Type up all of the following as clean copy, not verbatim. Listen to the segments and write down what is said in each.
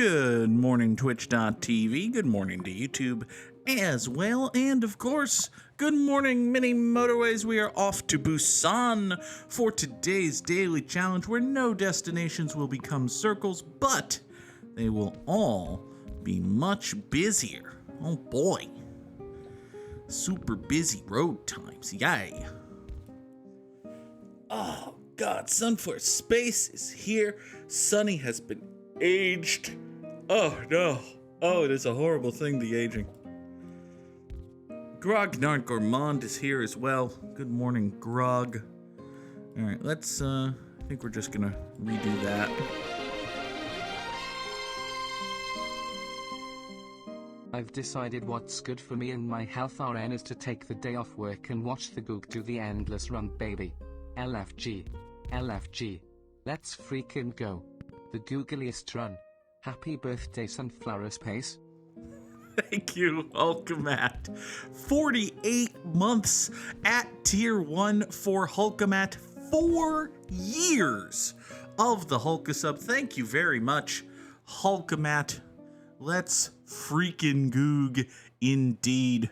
Good morning, Twitch.tv. Good morning to YouTube as well. And of course, good morning, mini Motorways. We are off to Busan for today's daily challenge where no destinations will become circles, but they will all be much busier. Oh boy. Super busy road times. Yay. Oh God, Sunforce Space is here. Sunny has been aged. Oh no. Oh, it is a horrible thing, the aging. Grognard Gourmand is here as well. Good morning, Grog. Alright, let's, I think we're just gonna redo that. I've decided what's good for me and my health RN is to take the day off work and watch the Goog do the endless run, baby. LFG. LFG. Let's freaking go. The googliest run. Happy birthday, Sunflower Space. Thank you, Hulkamat. 48 months at Tier 1 for Hulkamat. 4 years of the Hulkasub. Thank you very much, Hulkamat. Let's freaking Goog indeed.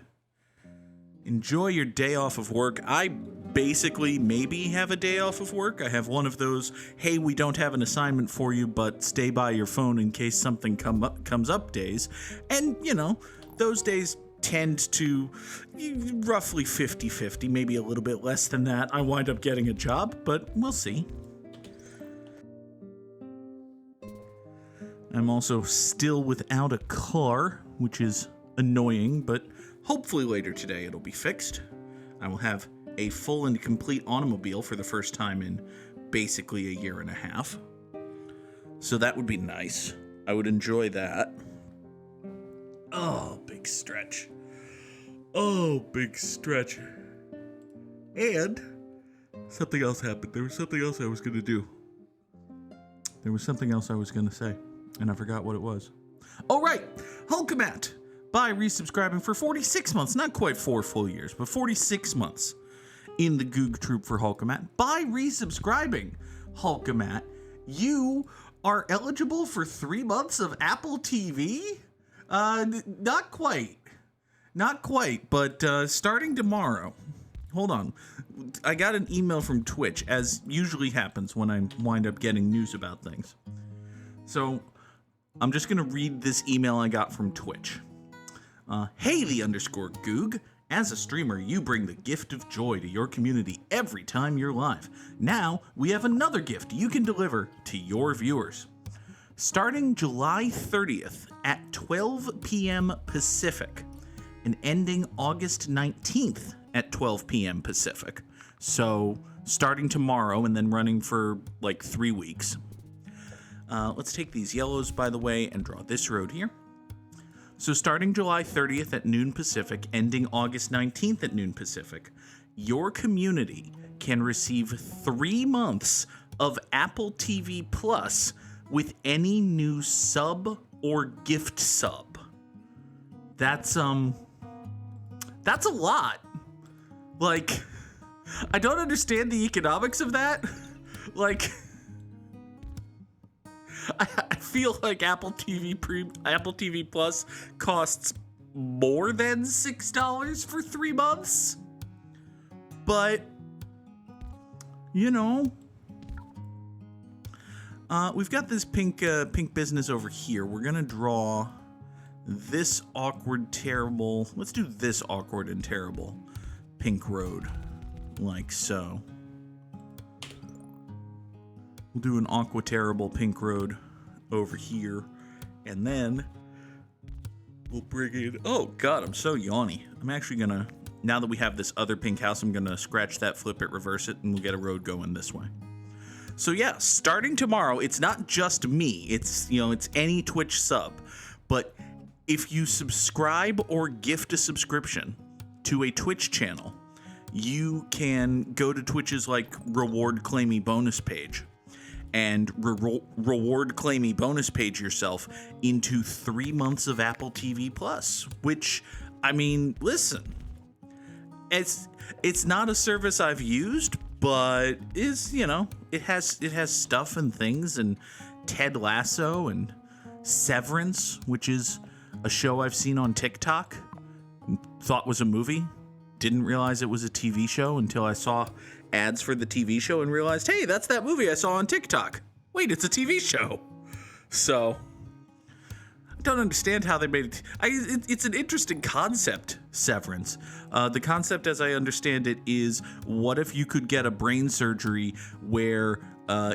Enjoy your day off of work. I basically maybe have a day off of work. I have one of those, hey, we don't have an assignment for you, but stay by your phone in case something comes up days. And, you know, those days tend to roughly 50-50, maybe a little bit less than that. I wind up getting a job, but we'll see. I'm also still without a car, which is annoying, but hopefully later today it'll be fixed. I will have a full and complete automobile for the first time in basically a year and a half. So that would be nice. I would enjoy that. Oh, big stretch. Oh, big stretch. And something else happened. There was something else I was going to do. There was something else I was going to say, and I forgot what it was. Oh, right. Hulkamat. By resubscribing for 46 months, not quite 4 full years, but 46 months in the Goog troop for Hulkamat. By resubscribing, Hulkamat, you are eligible for 3 months of Apple TV? Not quite. Not quite, but starting tomorrow. Hold on. I got an email from Twitch, as usually happens when I wind up getting news about things. So I'm just going to read this email I got from Twitch. Hey, the _ Goog. As a streamer, you bring the gift of joy to your community every time you're live. Now, we have another gift you can deliver to your viewers. Starting July 30th at 12 p.m. Pacific and ending August 19th at 12 p.m. Pacific. So, starting tomorrow and then running for like 3 weeks. Let's take these yellows, by the way, and draw this road here. So starting July 30th at noon Pacific, ending August 19th at noon Pacific, your community can receive 3 months of Apple TV Plus with any new sub or gift sub. That's a lot. Like, I don't understand the economics of that. Like, I feel like Apple TV Plus costs more than $6 for 3 months. But, you know, we've got this pink business over here. We're gonna draw this awkward, terrible. Let's do this awkward and terrible pink road, like so. We'll do an aqua terrible pink road over here, and then we'll bring in, oh God, I'm so yawny. I'm actually gonna, now that we have this other pink house, I'm gonna scratch that, flip it, reverse it, and we'll get a road going this way. So yeah, starting tomorrow, it's not just me, it's, you know, it's any Twitch sub, but if you subscribe or gift a subscription to a Twitch channel, you can go to Twitch's like reward claimy bonus page and reward claimy bonus page yourself into 3 months of Apple TV Plus, which, I mean, listen, it's not a service I've used, but is, you know, it has stuff and things and Ted Lasso and Severance, which is a show I've seen on TikTok, thought was a movie. Didn't realize it was a TV show until I saw ads for the TV show and realized, hey, that's that movie I saw on TikTok. Wait, it's a TV show. So, I don't understand how they made it. It's an interesting concept, Severance. The concept, as I understand it, is what if you could get a brain surgery where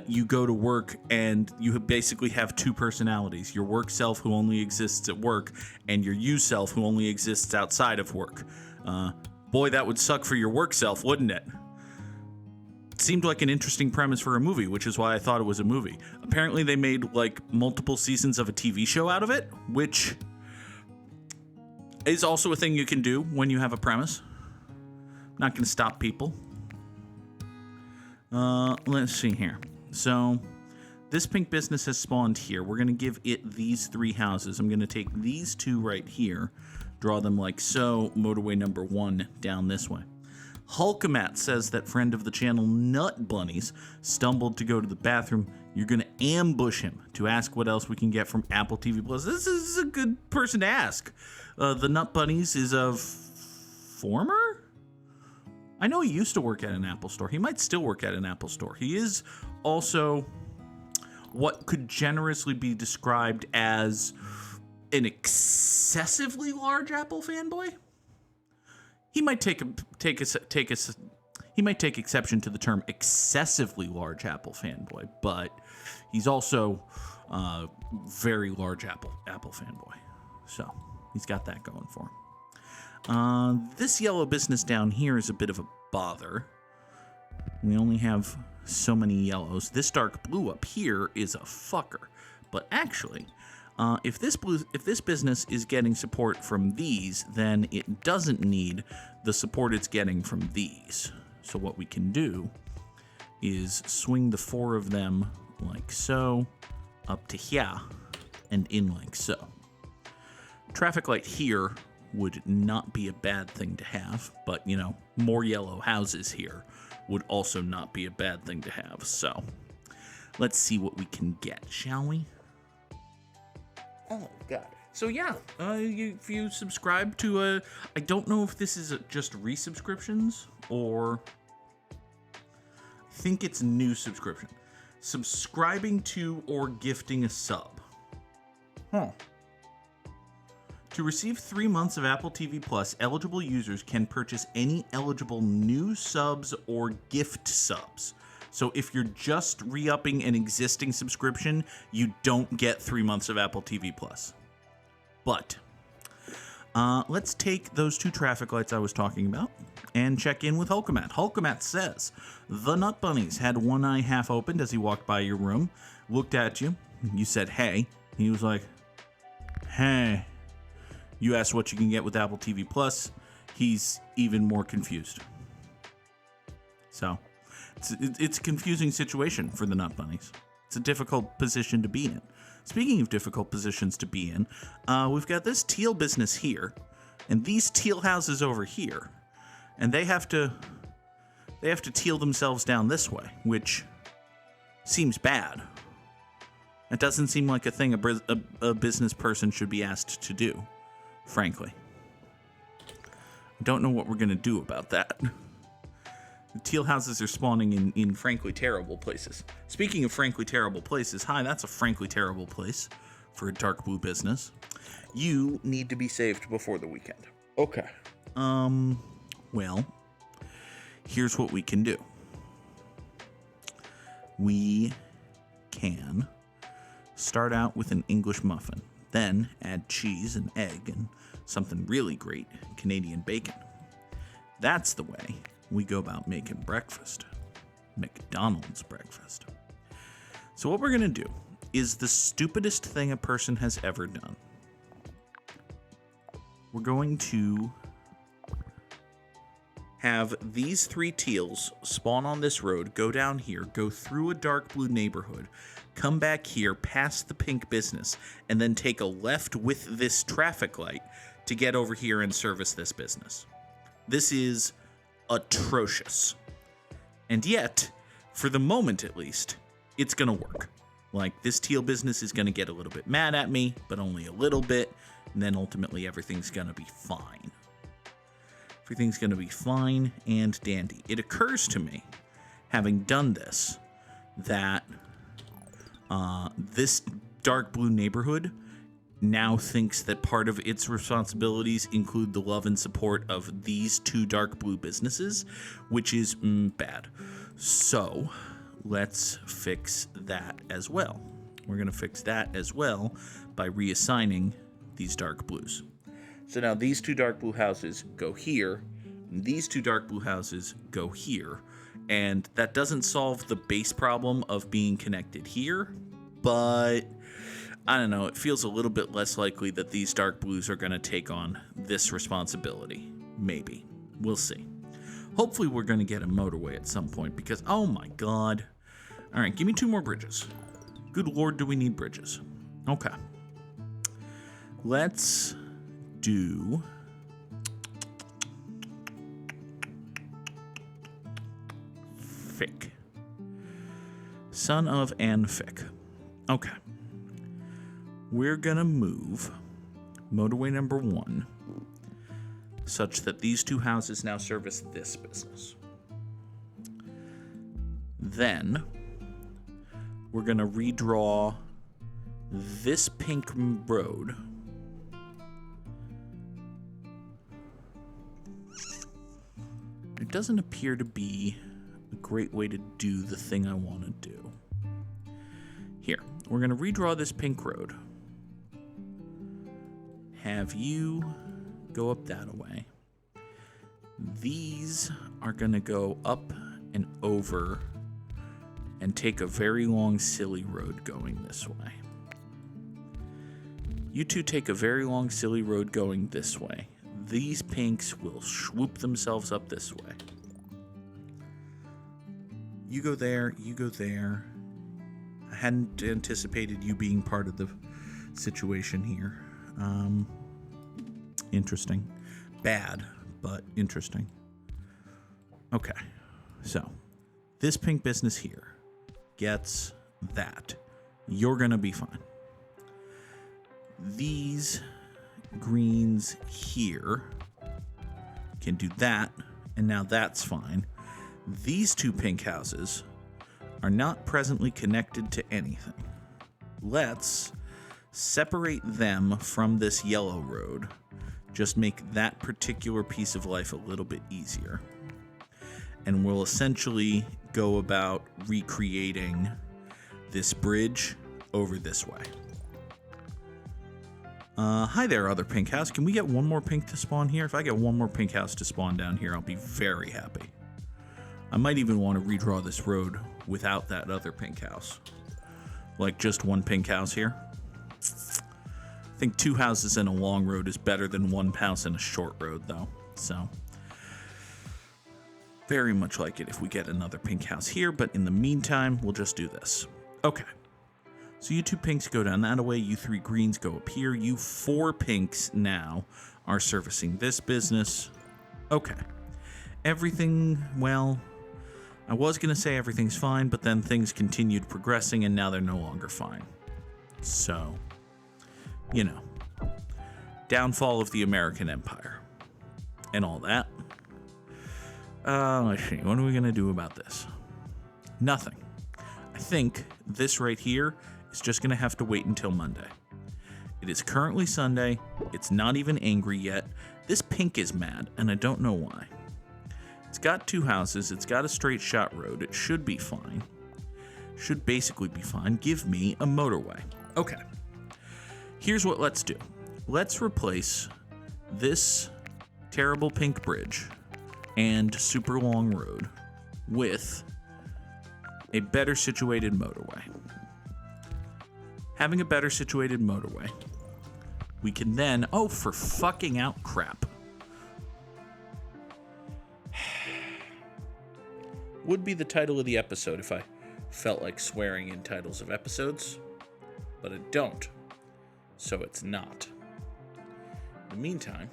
you go to work and you basically have two personalities. Your work self who only exists at work and your you self who only exists outside of work. Boy, that would suck for your work self, wouldn't it? It seemed like an interesting premise for a movie, which is why I thought it was a movie. Apparently they made like multiple seasons of a TV show out of it, which is also a thing you can do when you have a premise. Not going to stop people. Let's see here. So this pink business has spawned here. We're going to give it these 3 houses. I'm going to take these 2 right here, draw them like so, motorway number 1 down this way. Hulkamat says that friend of the channel Nut Bunnies stumbled to go to the bathroom. You're going to ambush him to ask what else we can get from Apple TV Plus. This is a good person to ask. The Nut Bunnies is a former? I know he used to work at an Apple store. He might still work at an Apple store. He is also what could generously be described as an excessively large Apple fanboy. He might take exception to the term excessively large Apple fanboy, but he's also very large Apple fanboy. So he's got that going for him. This yellow business down here is a bit of a bother. We only have so many yellows. This dark blue up here is a fucker. But actually, if this business is getting support from these, then it doesn't need the support it's getting from these. So what we can do is swing the 4 of them like so, up to here, and in like so. Traffic light here would not be a bad thing to have, but, you know, more yellow houses here would also not be a bad thing to have. So let's see what we can get, shall we? Oh, God. So, yeah, if you subscribe to I don't know if this is just resubscriptions or I think it's new subscription. Subscribing to or gifting a sub. Huh. To receive 3 months of Apple TV Plus, eligible users can purchase any eligible new subs or gift subs. So if you're just re-upping an existing subscription, you don't get 3 months of Apple TV Plus. But let's take those 2 traffic lights I was talking about and check in with Hulkamat. Hulkamat says, the Nut Bunnies had one eye half opened as he walked by your room, looked at you, you said, hey. He was like, hey. You asked what you can get with Apple TV Plus. He's even more confused. So, it's a confusing situation for the Nut Bunnies. It's a difficult position to be in. Speaking of difficult positions to be in, we've got this teal business here, and these teal houses over here, and they have to teal themselves down this way, which seems bad. It doesn't seem like a thing a business person should be asked to do. Frankly. I don't know what we're going to do about that. The teal houses are spawning in frankly terrible places. Speaking of frankly terrible places, hi, that's a frankly terrible place for a dark blue business. You need to be saved before the weekend. Okay. Well, here's what we can do. We can start out with an English muffin. Then add cheese and egg and something really great, Canadian bacon. That's the way we go about making breakfast. McDonald's breakfast. So what we're going to do is the stupidest thing a person has ever done. We're going to have these 3 teals spawn on this road, go down here, go through a dark blue neighborhood, come back here past the pink business, and then take a left with this traffic light to get over here and service this business. This is atrocious. And yet, for the moment at least, it's gonna work. Like, this teal business is going to get a little bit mad at me, but only a little bit, and then ultimately everything's going to be fine. Everything's going to be fine and dandy. It occurs to me, having done this, that this dark blue neighborhood now thinks that part of its responsibilities include the love and support of these two dark blue businesses, which is bad. So let's fix that as well. We're going to fix that as well by reassigning these dark blues. So now these two dark blue houses go here, and these two dark blue houses go here, and that doesn't solve the base problem of being connected here, but I don't know, it feels a little bit less likely that these dark blues are going to take on this responsibility. Maybe. We'll see. Hopefully we're going to get a motorway at some point because, oh my god. All right, give me 2 more bridges. Good lord, do we need bridges? Okay. Let's do... Fick. Son of Anne Fick. Okay. We're going to move motorway number 1 such that these 2 houses now service this business. Then we're going to redraw this pink road it doesn't appear to be a great way to do the thing I want to do. Here, we're going to redraw this pink road. Have you go up that way. These are going to go up and over and take a very long, silly road going this way. You two take a very long, silly road going this way. These pinks will swoop themselves up this way. You go there, you go there. I hadn't anticipated you being part of the situation here. Interesting. Bad, but interesting. Okay, so this pink business here gets that. You're gonna be fine. These greens here can do that, and now that's fine. These 2 pink houses are not presently connected to anything. Let's separate them from this yellow road. Just make that particular piece of life a little bit easier. And we'll essentially go about recreating this bridge over this way. Hi there, other pink house. Can we get 1 more pink to spawn here? If I get 1 more pink house to spawn down here, I'll be very happy. I might even want to redraw this road without that other pink house. Like just 1 pink house here. I think 2 houses in a long road is better than 1 house in a short road, though. So, very much like it if we get another pink house here, but in the meantime, we'll just do this. Okay. So you 2 pinks go down that way, you 3 greens go up here, you 4 pinks now are servicing this business. Okay. Everything, well, I was going to say everything's fine, but then things continued progressing and now they're no longer fine. So, you know, downfall of the American Empire and all that. Let's see, what are we going to do about this? Nothing. I think this right here is just going to have to wait until Monday. It is currently Sunday. It's not even angry yet. This pink is mad, and I don't know why. It's got 2 houses. It's got a straight shot road. It should be fine. Should basically be fine. Give me a motorway. Okay. Here's what let's do. Let's replace this terrible pink bridge and super long road with a better situated motorway. Having a better situated motorway, we can then, oh, for fucking out crap. Would be the title of the episode if I felt like swearing in titles of episodes, but I don't, so it's not. In the meantime,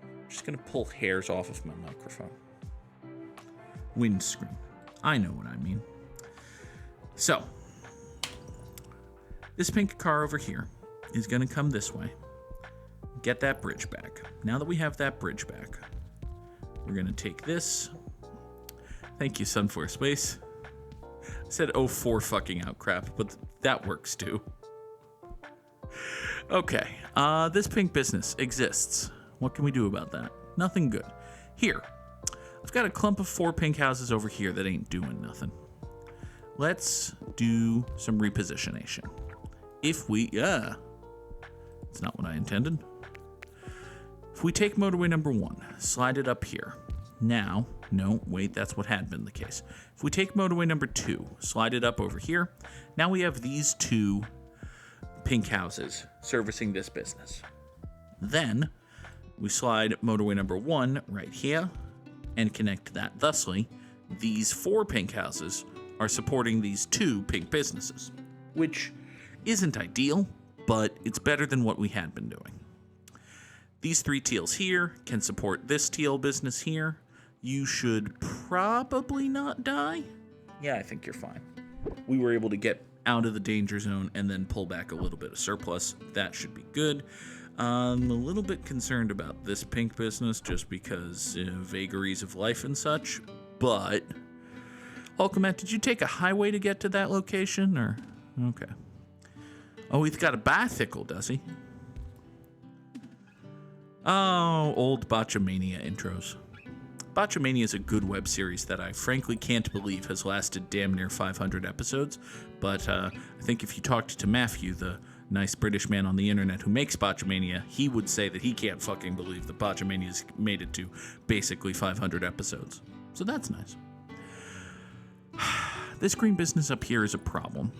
I'm just gonna pull hairs off of my microphone. Windscreen. I know what I mean. So, This pink car over here is going to come this way. Get that bridge back. Now that we have that bridge back, we're going to take this. Thank you, Sunflare Space. I said, oh, for fucking out crap, but that works too. Okay, this pink business exists. What can we do about that? Nothing good. Here, I've got a clump of 4 pink houses over here that ain't doing nothing. Let's do some repositionation. If we, it's not what I intended. If we take motorway number 1, slide it up here. Now, no, wait, that's what had been the case. If we take motorway number 2, slide it up over here. Now we have these 2 pink houses servicing this business. Then we slide motorway number 1 right here and connect that. Thusly, these 4 pink houses are supporting these 2 pink businesses, which isn't ideal, but it's better than what we had been doing. These 3 teals here can support this teal business here. You should probably not die. Yeah, I think you're fine. We were able to get out of the danger zone and then pull back a little bit of surplus. That should be good. I'm a little bit concerned about this pink business just because vagaries of life and such, but Hulkamat, did you take a highway to get to that location, or? Okay. Oh, he's got a bicycle, does he? Oh, old Botchamania intros. Botchamania is a good web series that I frankly can't believe has lasted damn near 500 episodes, but I think if you talked to Matthew, the nice British man on the internet who makes Botchamania, he would say that he can't fucking believe that Botchamania's made it to basically 500 episodes. So that's nice. This green business up here is a problem,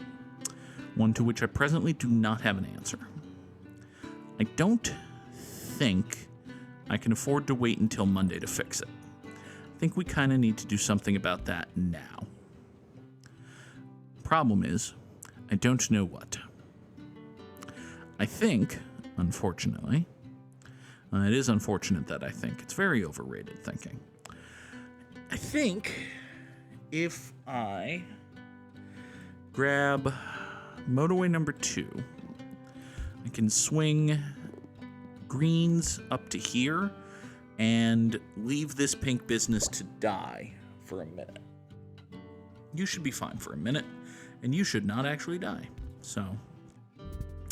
one to which I presently do not have an answer. I don't think I can afford to wait until Monday to fix it. I think we kind of need to do something about that now. Problem is, I don't know what. I think, unfortunately, it is unfortunate that I think. It's very overrated thinking. I think if I grab motorway number 2, I can swing greens up to here and leave this pink business to die for a minute. You should be fine for a minute, and you should not actually die. So,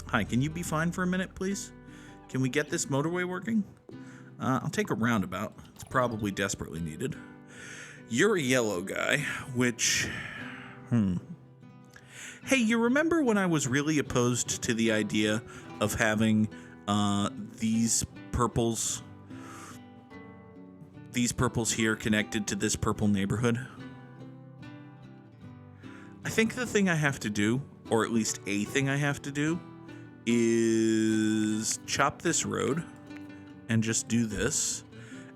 hi, can you be fine for a minute, please? Can we get this motorway working? I'll take a roundabout. It's probably desperately needed. You're a yellow guy, which, Hey, you remember when I was really opposed to the idea of having these purples here connected to this purple neighborhood? I think the thing I have to do, or at least a thing I have to do, is chop this road and just do this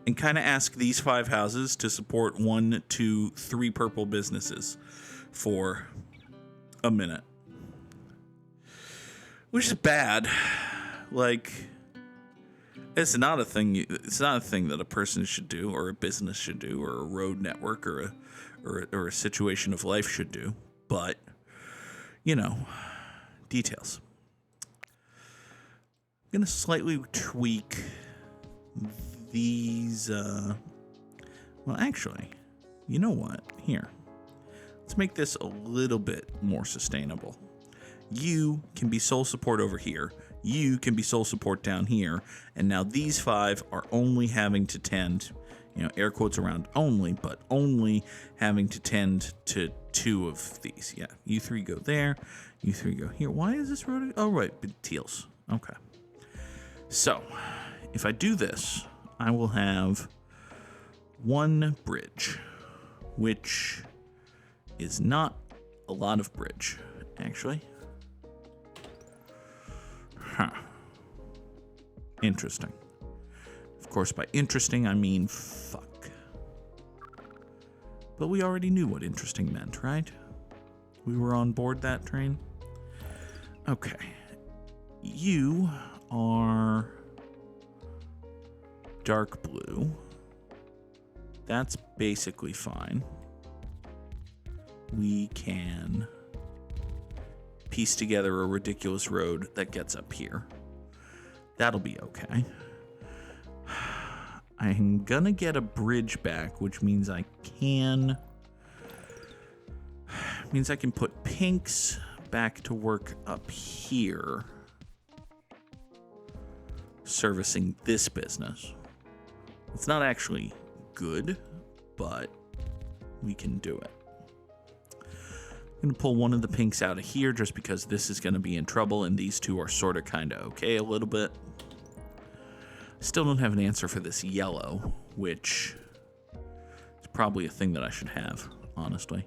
and kind of ask these 5 houses to support 1, 2, 3 purple businesses for a minute. Which is bad. Like, it's not a thing that a person should do, or a business should do, or a road network, or a situation of life should do. But, you know, details. I'm gonna slightly tweak these, well, actually, you know what? Here. Let's make this a little bit more sustainable. You can be sole support over here. You can be sole support down here. And now these 5 are only having to tend, air quotes around only, but only having to tend to 2 of these. Yeah, you 3 go there. You 3 go here. Why is this road? Oh, right, teals. Okay. So, if I do this, I will have 1 bridge, which is not a lot of bridge, actually. Interesting. Of course, by interesting, I mean fuck. But we already knew what interesting meant, right? We were on board that train. Okay. You are dark blue. That's basically fine. We can piece together a ridiculous road that gets up here. That'll be okay. I'm gonna get a bridge back, which means I can put pinks back to work up here, servicing this business. It's not actually good, but we can do it. I'm gonna pull one of the pinks out of here just because this is gonna be in trouble and these two are sort of kind of okay a little bit. Still don't have an answer for this yellow, which is probably a thing that I should have, honestly.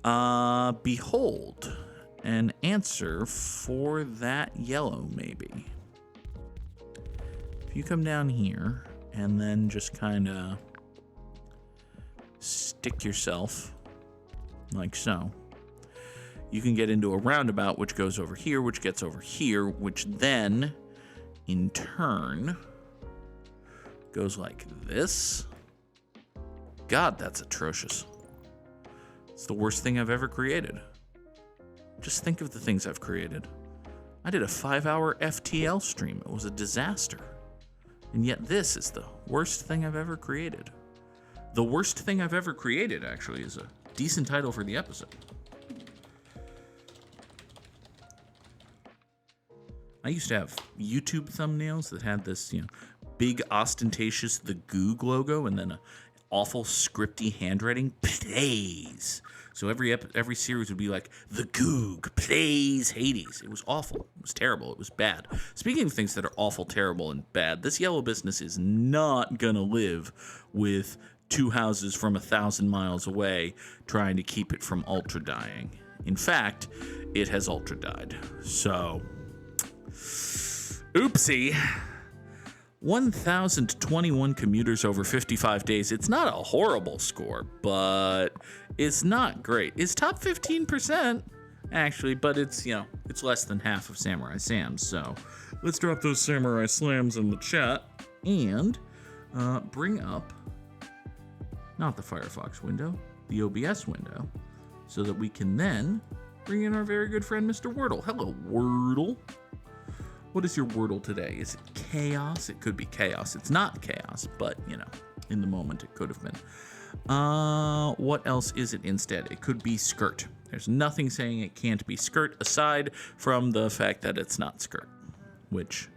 Behold, an answer for that yellow, maybe. If you come down here and then just kind of stick yourself like so, you can get into a roundabout which goes over here, which gets over here, which then, in turn, goes like this. God, that's atrocious. It's the worst thing I've ever created. Just think of the things I've created. I did a 5-hour FTL stream. It was a disaster. And yet this is the worst thing I've ever created. The worst thing I've ever created, actually, is a decent title for the episode. I used to have YouTube thumbnails that had this, big ostentatious the Goog logo and then a awful scripty handwriting plays. So every series would be like the Goog plays Hades. It was awful. It was terrible. It was bad. Speaking of things that are awful, terrible, and bad, this yellow business is not gonna live with two houses from 1,000 miles away trying to keep it from ultra dying. In fact, it has ultra died. So, oopsie. 1,021 commuters over 55 days. It's not a horrible score, but it's not great. It's top 15%, actually, but it's, it's less than half of Samurai Sam's. So let's drop those Samurai Slams in the chat and bring up, not the Firefox window, the OBS window, so that we can then bring in our very good friend, Mr. Wordle. Hello, Wordle. What is your Wordle today? Is it chaos? It could be chaos. It's not chaos, but, in the moment it could have been. What else is it instead? It could be skirt. There's nothing saying it can't be skirt aside from the fact that it's not skirt, which,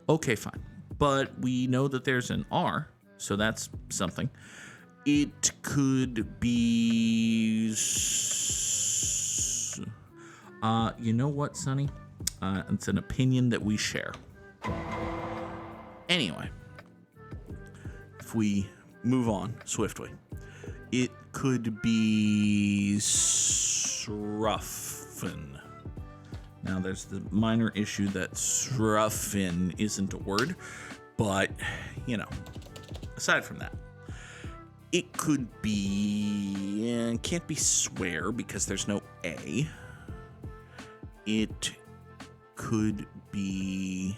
okay, fine. But we know that there's an R, so that's something. It could be... you know what, Sonny? It's an opinion that we share. Anyway, if we move on swiftly, it could be Sruffin. Now, there's the minor issue that Sruffin isn't a word, but, aside from that, it could be, can't be swear because there's no A. It could be...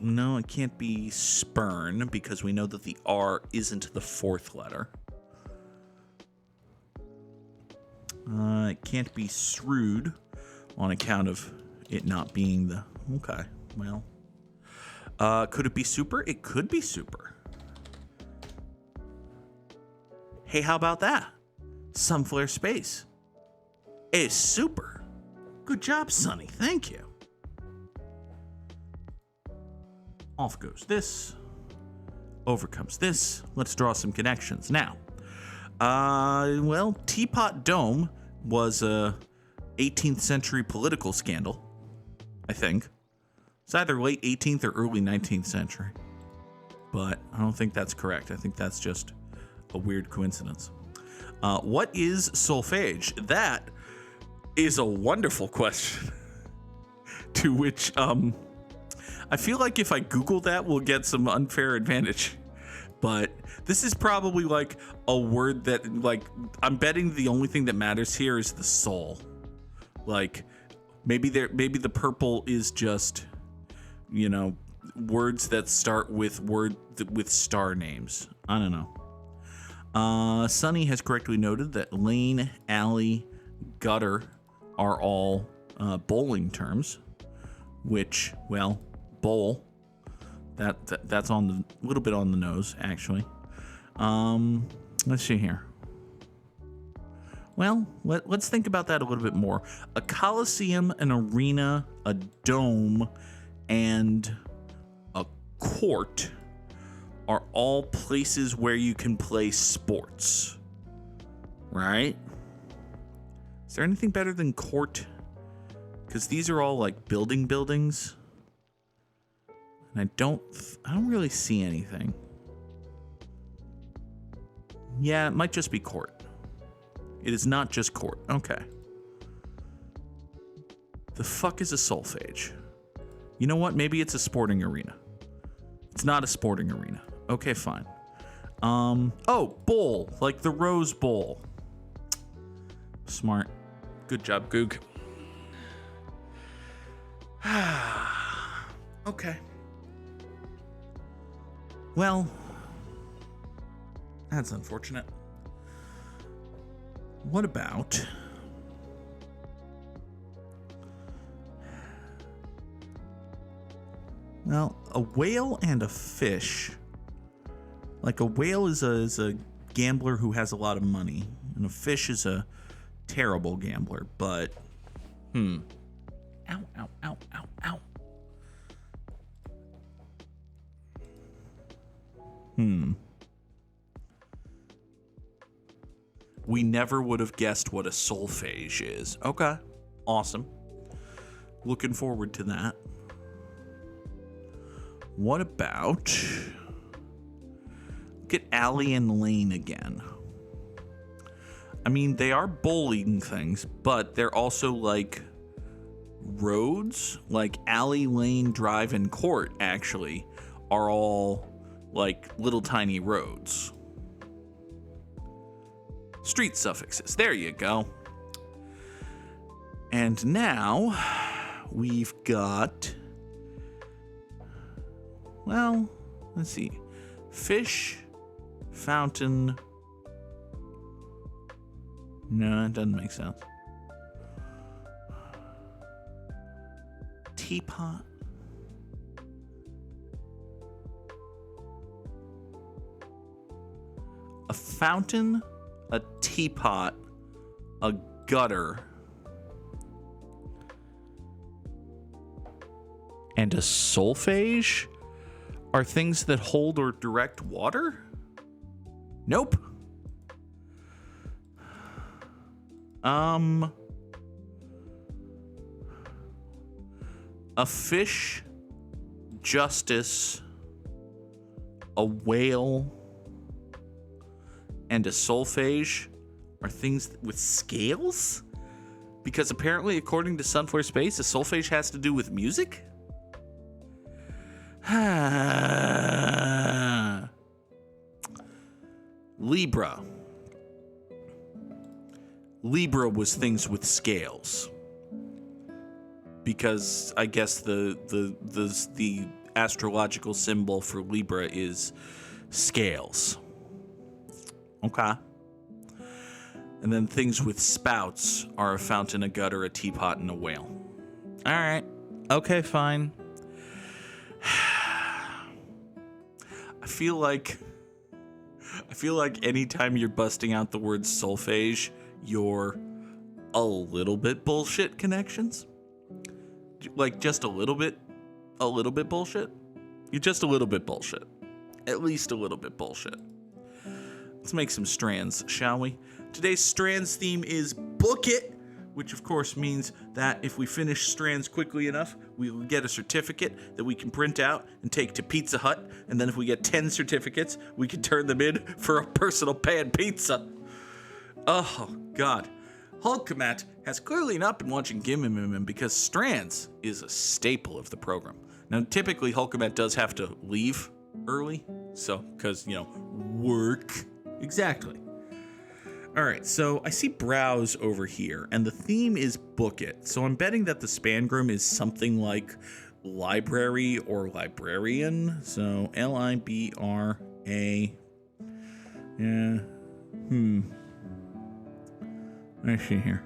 No, it can't be spurn because we know that the R isn't the fourth letter. It can't be shrewd on account of it not being the... Okay, well. Could it be super? It could be super. Hey, how about that? Sunflare Space is super. Good job, Sonny. Thank you. Off goes this. Over comes this. Let's draw some connections. Now, Teapot Dome was a 18th century political scandal, I think. It's either late 18th or early 19th century. But I don't think that's correct. I think that's just a weird coincidence. What is solfege? That is a wonderful question. To which, I feel like if I Google that, we'll get some unfair advantage. But this is probably like a word that, I'm betting the only thing that matters here is the soul. Like, maybe the purple is just, words that start with star names. I don't know. Sunny has correctly noted that lane, alley, gutter are all bowling terms, which, well, bowl, that's on the little bit on the nose, actually. Let's see here. Well, let's think about that a little bit more. A coliseum, an arena, a dome, and a court are all places where you can play sports, right? Is there anything better than court? Because these are all like buildings, and I don't really see anything. Yeah, it might just be court. It is not just court. Okay. The fuck is a solfege? You know what? Maybe it's a sporting arena. It's not a sporting arena. Okay, fine. Oh, bowl. Like the Rose Bowl. Smart. Good job, Goog. Okay. Well, that's unfortunate. What about... Well, a whale and a fish. Like a whale is a gambler who has a lot of money, and a fish is a terrible gambler, but... Ow, ow, ow, ow, ow. We never would have guessed what a solfege is. Okay, awesome. Looking forward to that. What about... Look at alley and lane again. I mean, they are bowling things, but they're also like roads. Like alley, lane, drive, and court actually are all like little tiny roads. Street suffixes. There you go. And now we've got... Well, let's see. Fish, fountain. No, it doesn't make sense. Teapot. A fountain, a teapot, a gutter, and a solfege are things that hold or direct water? Nope. A fish, justice, a whale, and a solfege are things with scales? Because apparently, according to Sunflare Space, a solfege has to do with music? Libra. Libra was things with scales. Because I guess the astrological symbol for Libra is scales. Okay. And then things with spouts are a fountain, a gutter, a teapot, and a whale. All right. Okay, fine. I feel like anytime you're busting out the word solfege, you're a little bit bullshit connections. Like just a little bit bullshit. You're just a little bit bullshit. At least a little bit bullshit. Let's make some strands, shall we? Today's strands theme is book it, which of course means that if we finish strands quickly enough, we will get a certificate that we can print out and take to Pizza Hut. And then if we get 10 certificates, we can turn them in for a personal pan pizza. Oh, God. Hulkamat has clearly not been watching Gimmim because strands is a staple of the program. Now, typically, Hulkamat does have to leave early, so, because, work. Exactly. All right, so I see browse over here, and the theme is book it. So I'm betting that the Spangram is something like library or librarian. So Libra. Yeah. Let's see here.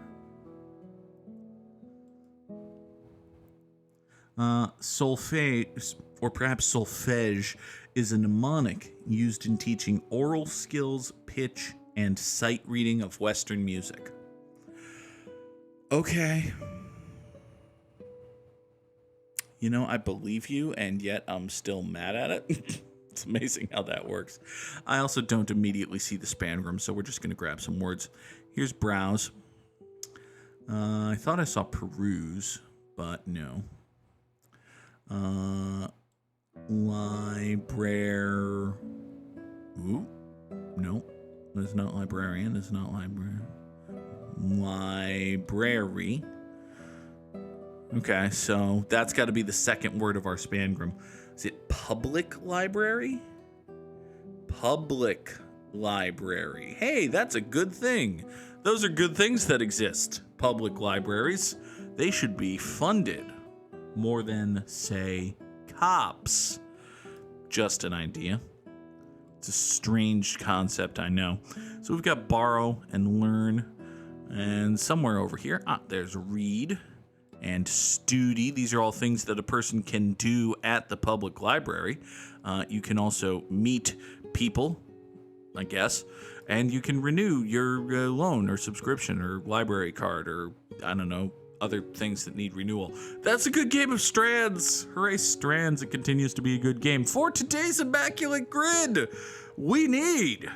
Solfege, or perhaps solfege, is a mnemonic used in teaching oral skills, pitch, and sight reading of Western music. Okay. You know, I believe you, and yet I'm still mad at it. It's amazing how that works. I also don't immediately see the spangram, so we're just going to grab some words. Here's browse. I thought I saw peruse, but no. Library. Ooh, no. That's not librarian. That's not library. Library. Okay, so that's got to be the second word of our spangram. Is it public library? Public library. Hey, that's a good thing. Those are good things that exist. Public libraries. They should be funded more than, say, cops. Just an idea. It's a strange concept, I know. So we've got borrow and learn. And somewhere over here, there's read and studi. These are all things that a person can do at the public library. You can also meet people, I guess, and you can renew your loan or subscription or library card or, I don't know, other things that need renewal. That's a good game of Strands. Hooray, Strands. It continues to be a good game. For today's Immaculate Grid, we need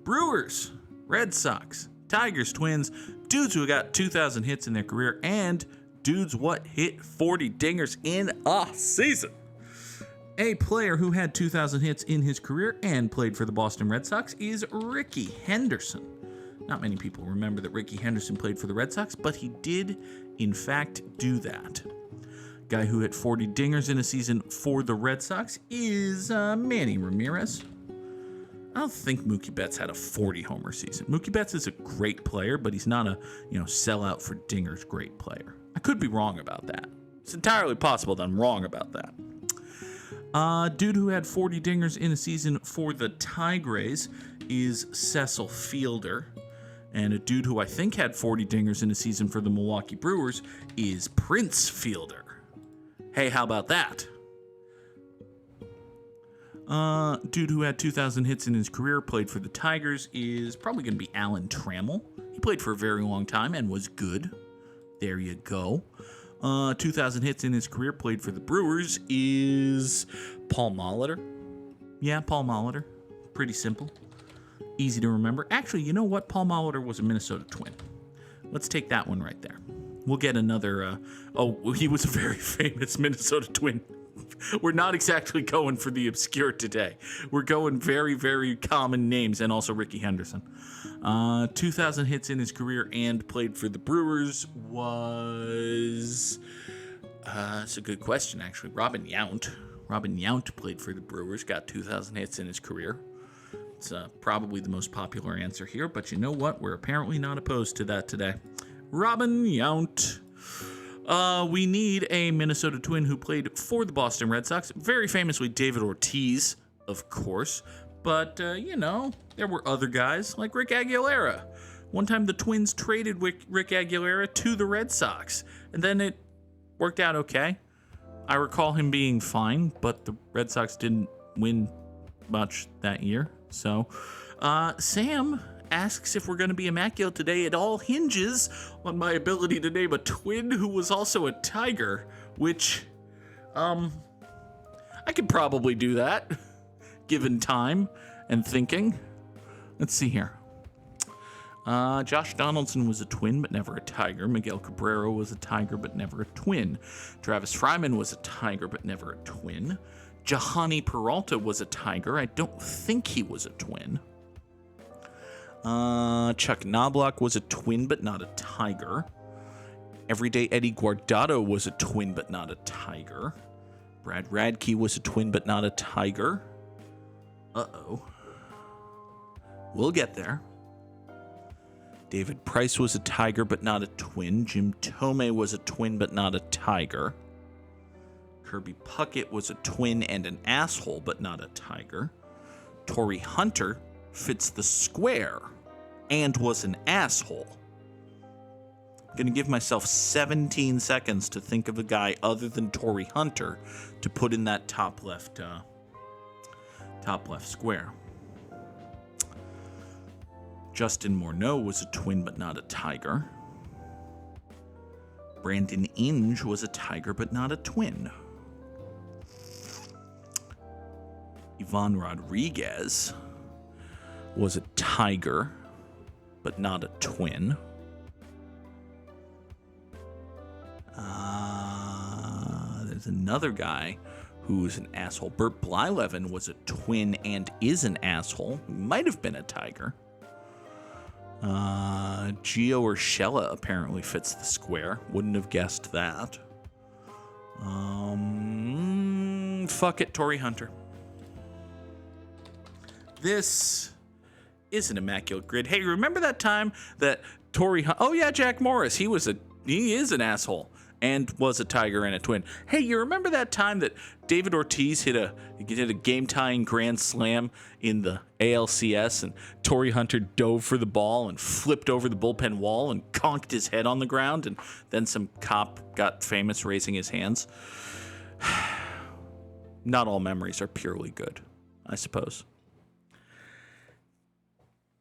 Brewers, Red Sox, Tigers, Twins, dudes who got 2,000 hits in their career, and dudes what hit 40 dingers in a season. A player who had 2,000 hits in his career and played for the Boston Red Sox is Rickey Henderson. Not many people remember that Rickey Henderson played for the Red Sox, but he did, in fact, do that. Guy who hit 40 dingers in a season for the Red Sox is Manny Ramirez. I don't think Mookie Betts had a 40-homer season. Mookie Betts is a great player, but he's not a, sellout for dingers great player. I could be wrong about that. It's entirely possible that I'm wrong about that. Dude who had 40 dingers in a season for the Tigers is Cecil Fielder. And a dude who I think had 40 dingers in a season for the Milwaukee Brewers is Prince Fielder. Hey, how about that? Dude who had 2,000 hits in his career, played for the Tigers, is probably going to be Alan Trammell. He played for a very long time and was good. There you go. 2,000 hits in his career, played for the Brewers, is Paul Molitor. Yeah, Paul Molitor. Pretty simple. Easy to remember. Actually, you know what? Paul Molitor was a Minnesota Twin. Let's take that one right there. We'll get another... he was a very famous Minnesota Twin. We're not exactly going for the obscure today. We're going very, very common names, and also Rickey Henderson. 2,000 hits in his career and played for the Brewers was... that's a good question, actually. Robin Yount. Robin Yount played for the Brewers, got 2,000 hits in his career. It's probably the most popular answer here, but you know what? We're apparently not opposed to that today. Robin Yount. We need a Minnesota Twin who played for the Boston Red Sox. Very famously, David Ortiz, of course. But, there were other guys like Rick Aguilera. One time the Twins traded Rick Aguilera to the Red Sox, and then it worked out okay. I recall him being fine, but the Red Sox didn't win much that year. So, Sam asks if we're going to be immaculate today. It all hinges on my ability to name a twin who was also a Tiger, which, I could probably do that, given time and thinking. Let's see here. Josh Donaldson was a twin, but never a Tiger. Miguel Cabrera was a Tiger, but never a twin. Travis Fryman was a Tiger, but never a twin. Jahani Peralta was a Tiger. I don't think he was a twin. Chuck Knobloch was a twin, but not a Tiger. Everyday Eddie Guardado was a twin, but not a Tiger. Brad Radke was a twin, but not a Tiger. Uh-oh. We'll get there. David Price was a Tiger, but not a twin. Jim Thome was a twin, but not a Tiger. Kirby Puckett was a twin and an asshole, but not a Tiger. Torrey Hunter fits the square and was an asshole. I'm going to give myself 17 seconds to think of a guy other than Tory Hunter to put in that top left square. Justin Morneau was a twin but not a tiger. Brandon Inge was a tiger but not a twin. Ivan Rodriguez was a tiger but not a twin. There's another guy who's an asshole. Bert Blyleven was a twin and is an asshole. He might have been a tiger. Gio Urshela apparently fits the square. Wouldn't have guessed that. Fuck it, Tory Hunter. This is an immaculate grid. Hey, remember that time that oh yeah, Jack Morris. He is an asshole and was a tiger and a twin. Hey, you remember that time that David Ortiz hit a game-tying grand slam in the ALCS and Tory Hunter dove for the ball and flipped over the bullpen wall and conked his head on the ground, and then some cop got famous raising his hands? Not all memories are purely good, I suppose.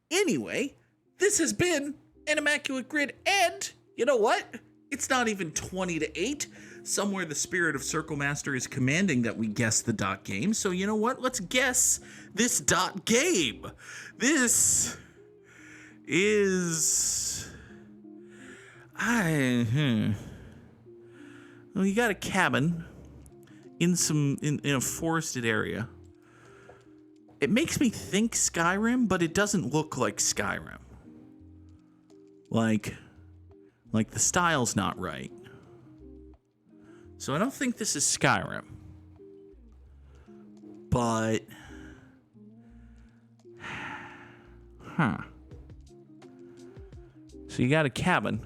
Anyway, this has been an immaculate grid, and you know what? It's not even 20 to 8. Somewhere the spirit of Circle Master is commanding that we guess the dot game. So you know what? Let's guess this dot game. This is... Well, you got a cabin in a forested area. It makes me think Skyrim, but it doesn't look like Skyrim. Like the style's not right. So I don't think this is Skyrim. But... So you got a cabin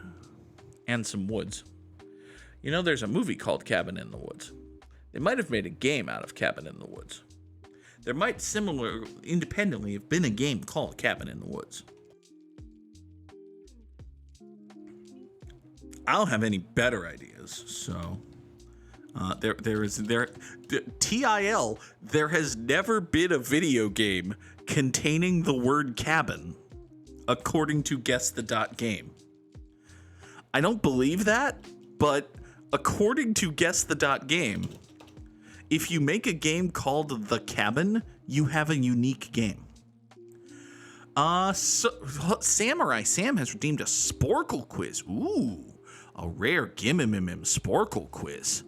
and some woods. You know, there's a movie called Cabin in the Woods. They might have made a game out of Cabin in the Woods. There might independently have been a game called Cabin in the Woods. I don't have any better ideas, so TIL, there has never been a video game containing the word cabin, according to Guess the Dot Game. I don't believe that, but according to Guess the Dot Game, if you make a game called The Cabin, you have a unique game. Samurai Sam has redeemed a Sporkle quiz. Ooh. A rare Gimmimimim Sporkle quiz.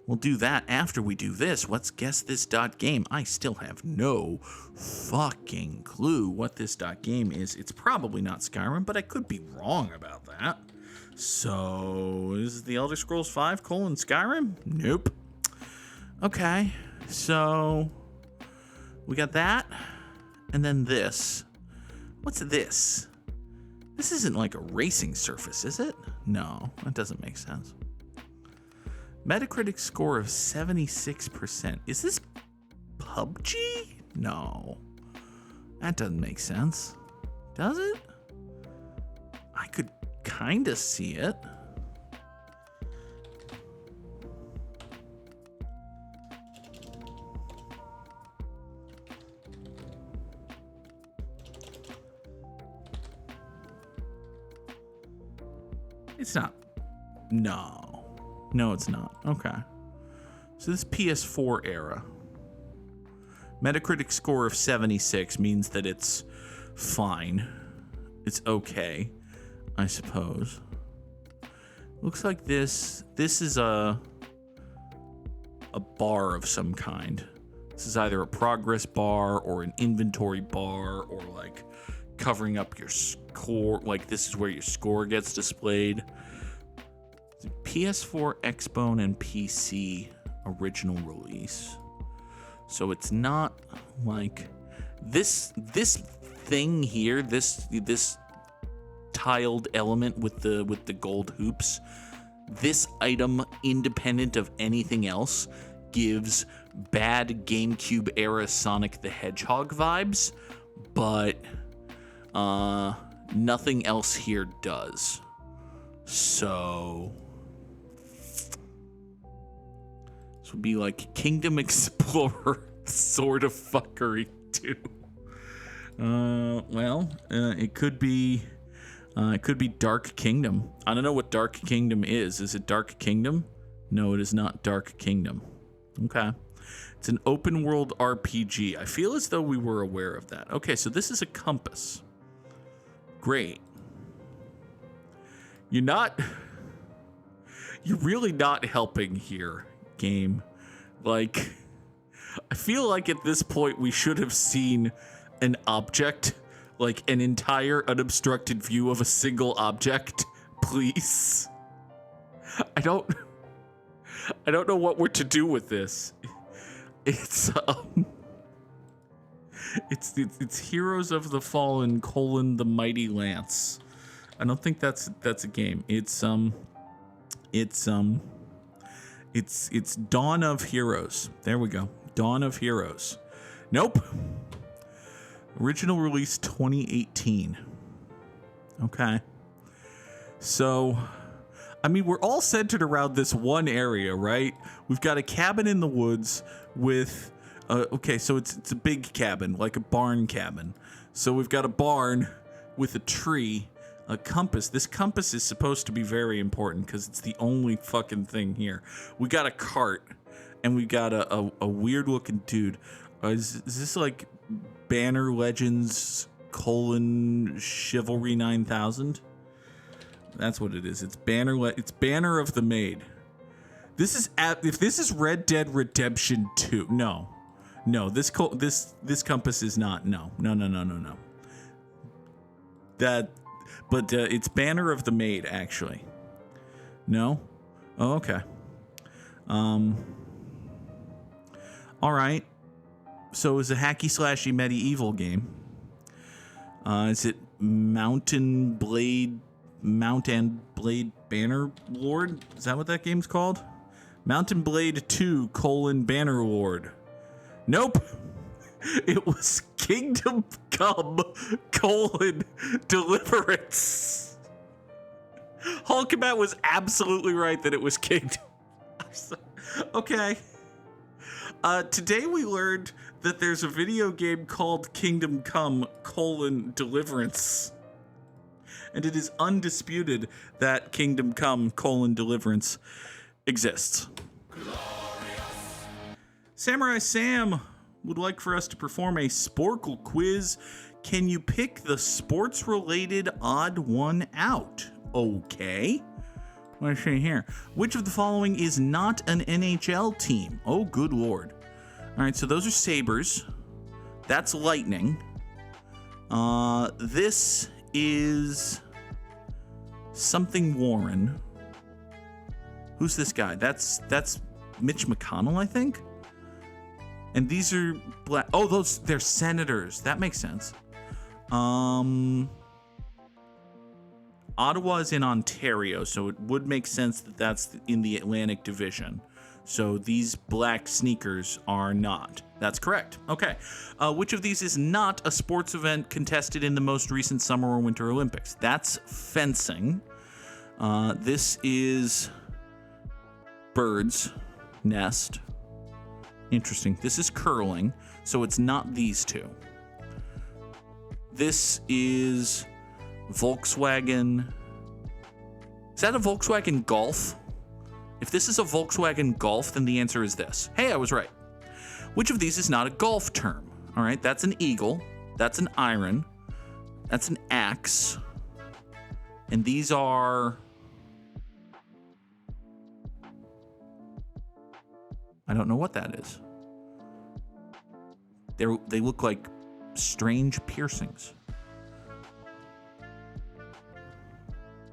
We'll do that after we do this. Let's guess this dot game. I still have no fucking clue what this dot game is. It's probably not Skyrim, but I could be wrong about that. So, is it the Elder Scrolls V: Skyrim? Nope. Okay, so we got that, and then this. What's this? This isn't like a racing surface, is it? No, that doesn't make sense. Metacritic score of 76%. Is this PUBG? No. That doesn't make sense. Does it? I could kind of see it. It's not. No, it's not. Okay. So this PS4 era. Metacritic score of 76 means that it's fine. It's okay, I suppose. Looks like this is a bar of some kind. This is either a progress bar or an inventory bar or like covering up your score. Like this is where your score gets displayed. PS4, Xbone, and PC original release. So it's not like this thing here, this tiled element with the gold hoops. This item, independent of anything else, gives bad GameCube era Sonic the Hedgehog vibes, but nothing else here does. So this would be like Kingdom Explorer sort of fuckery too. It could be Dark Kingdom. I don't know what Dark Kingdom is. Is it Dark Kingdom? No, it is not Dark Kingdom. Okay. It's an open world RPG. I feel as though we were aware of that. Okay, so this is a compass. Great. You're really not helping here, game. Like, I feel like at this point we should have seen an object, like an entire unobstructed view of a single object, please. I don't know what we're to do with this. It's Heroes of the Fallen: the Mighty Lance. I don't think that's a game. It's Dawn of Heroes. There we go. Dawn of Heroes. Nope. Original release 2018. Okay. So, I mean, we're all centered around this one area, right? We've got a cabin in the woods with, okay, so it's a big cabin, like a barn cabin. So we've got a barn with a tree, a compass. This compass is supposed to be very important because it's the only fucking thing here. We got a cart, and we got a weird looking dude. Is this like Banner Legends : Chivalry 9000? That's what it is. It's Banner of the Maid. If this is Red Dead Redemption 2. No. This compass is not. No. But it's Banner of the Maid, actually. No? Oh, okay. All right. So it's a hacky slashy medieval game. Is it Mount and Blade Banner Lord? Is that what that game's called? Mount and Blade 2: Banner Lord. Nope. It was Kingdom Come: Deliverance. Hulkabat was absolutely right that it was Kingdom. Okay. Today we learned that there's a video game called Kingdom Come: Deliverance. And it is undisputed that Kingdom Come: Deliverance exists. Glorious. Samurai Sam would like for us to perform a Sporkle quiz. Can you pick the sports-related odd one out? Okay. What do I say here? Which of the following is not an NHL team? Oh, good lord. All right, so those are Sabres. That's Lightning. This is something Warren. Who's this guy? That's Mitch McConnell, I think. And these are black. Oh, they're Senators. That makes sense. Ottawa is in Ontario, so it would make sense that that's in the Atlantic Division. So these black sneakers are not. That's correct. Okay. Which of these is not a sports event contested in the most recent Summer or Winter Olympics? That's fencing. This is bird's nest. Interesting. This is curling, so it's not these two. This is Volkswagen. Is that a Volkswagen Golf? If this is a Volkswagen Golf, then the answer is this. Hey, I was right. Which of these is not a golf term? All right, that's an eagle. That's an iron. That's an axe. And these are... I don't know what that is. They look like strange piercings.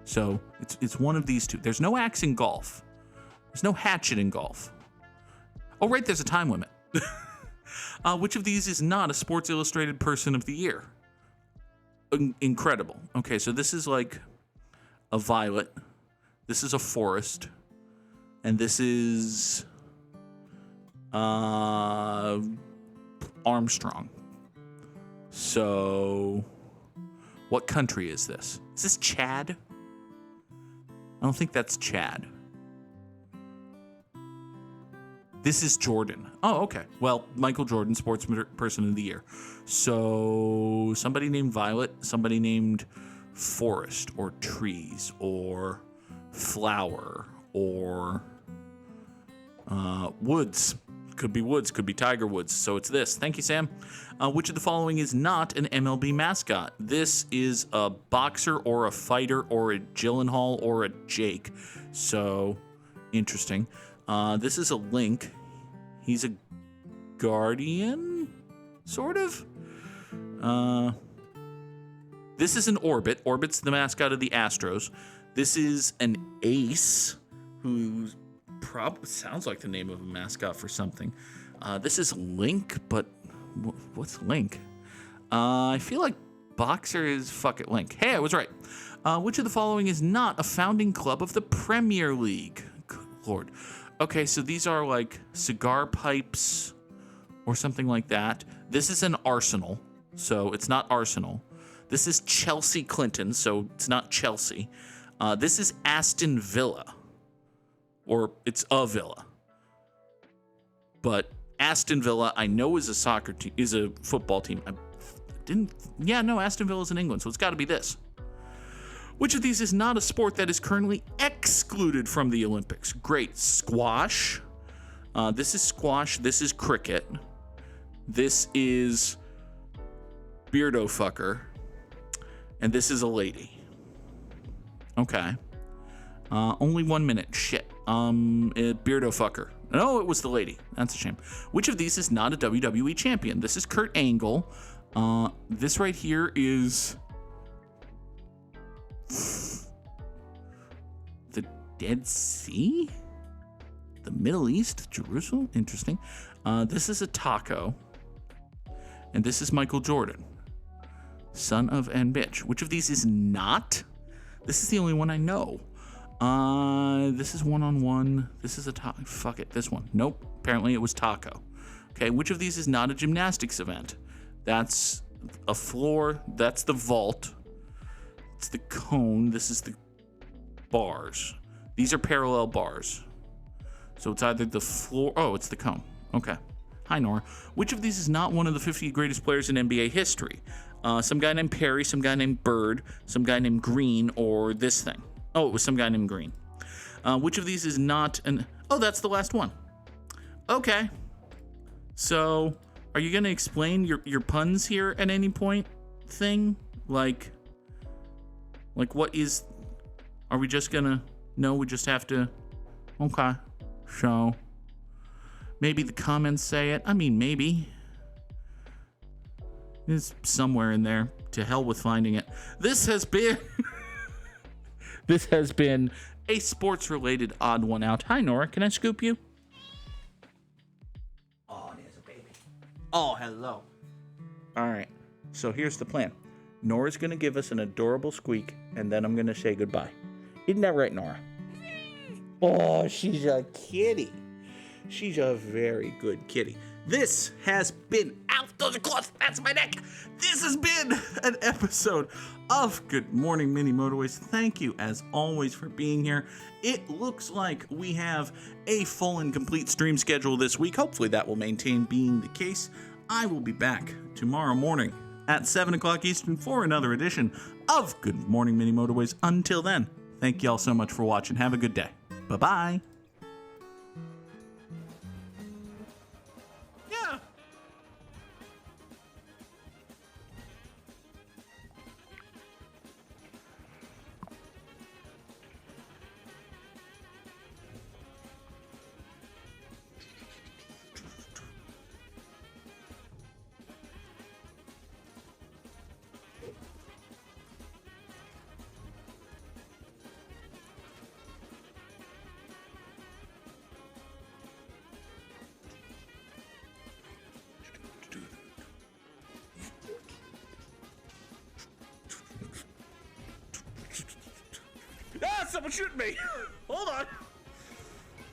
So it's one of these two. There's no axe in golf. There's no hatchet in golf. Oh, right, there's a time limit. Which of these is not a Sports Illustrated Person of the Year? Incredible. Okay, so this is like a violet. This is a forest. And this is Armstrong. So what country is this? Is this Chad? I don't think that's Chad. This is Jordan. Oh, okay. Well, Michael Jordan, Sports Person of the Year. So somebody named Violet, somebody named Forest or Trees or Flower or Woods. Could be Woods, could be Tiger Woods. So it's this. Thank you, Sam. Which of the following is not an MLB mascot? This is a boxer or a fighter or a Gyllenhaal or a Jake. So interesting. This is a Link. He's a guardian, sort of. This is an Orbit. Orbit's the mascot of the Astros. This is an Ace, who probably sounds like the name of a mascot for something. This is Link, but what's Link? I feel like Boxer is fuck it Link. Hey, I was right. Which of the following is not a founding club of the Premier League? Good Lord. Okay, so these are like cigar pipes or something like that. This is an Arsenal, so it's not Arsenal. This is Chelsea Clinton, so it's not Chelsea. This is Aston Villa, or it's a Villa. But Aston Villa, I know, is a soccer team, is a football team. Aston Villa is in England, so it's got to be this. Which of these is not a sport that is currently excluded from the Olympics? Great. Squash. This is squash. This is cricket. This is beardo fucker. And this is a lady. Okay. Only 1 minute. Shit. Beardo fucker. No, it was the lady. That's a shame. Which of these is not a WWE champion? This is Kurt Angle. This right here is the Dead Sea? The Middle East? Jerusalem? Interesting. This is a taco. And this is Michael Jordan. Son of and bitch. Which of these is not? This is the only one I know. This is one-on-one. This is a taco. Fuck it. This one. Nope. Apparently it was taco. Okay. Which of these is not a gymnastics event? That's a floor. That's the vault. It's the cone. This is the bars. These are parallel bars. So it's either the floor. Oh, it's the cone. Okay. Hi, Nora. Which of these is not one of the 50 greatest players in NBA history? Some guy named Perry, some guy named Bird, some guy named Green, or this thing. Oh, it was some guy named Green. Which of these is not an... Oh, that's the last one. Okay. So, are you going to explain your puns here at any point thing? Like what is... Are we just going to... No, we just have to... Okay. So, maybe the comments say it. I mean, maybe. It's somewhere in there. To hell with finding it. This has been... This has been a sports-related odd one out. Hi, Nora. Can I scoop you? Oh, there's a baby. Oh, hello. All right. So here's the plan. Nora's going to give us an adorable squeak, and then I'm going to say goodbye. Isn't that right, Nora? Oh, she's a kitty. She's a very good kitty. This has been out of the cloth. That's my neck. This has been an episode of Good Morning Mini Motorways. Thank you, as always, for being here. It looks like we have a full and complete stream schedule this week. Hopefully that will maintain being the case. I will be back tomorrow morning at 7 o'clock Eastern for another edition of Good Morning Mini Motorways. Until then, thank you all so much for watching. Have a good day. Bye-bye. Ah, someone shoot me! Hold on.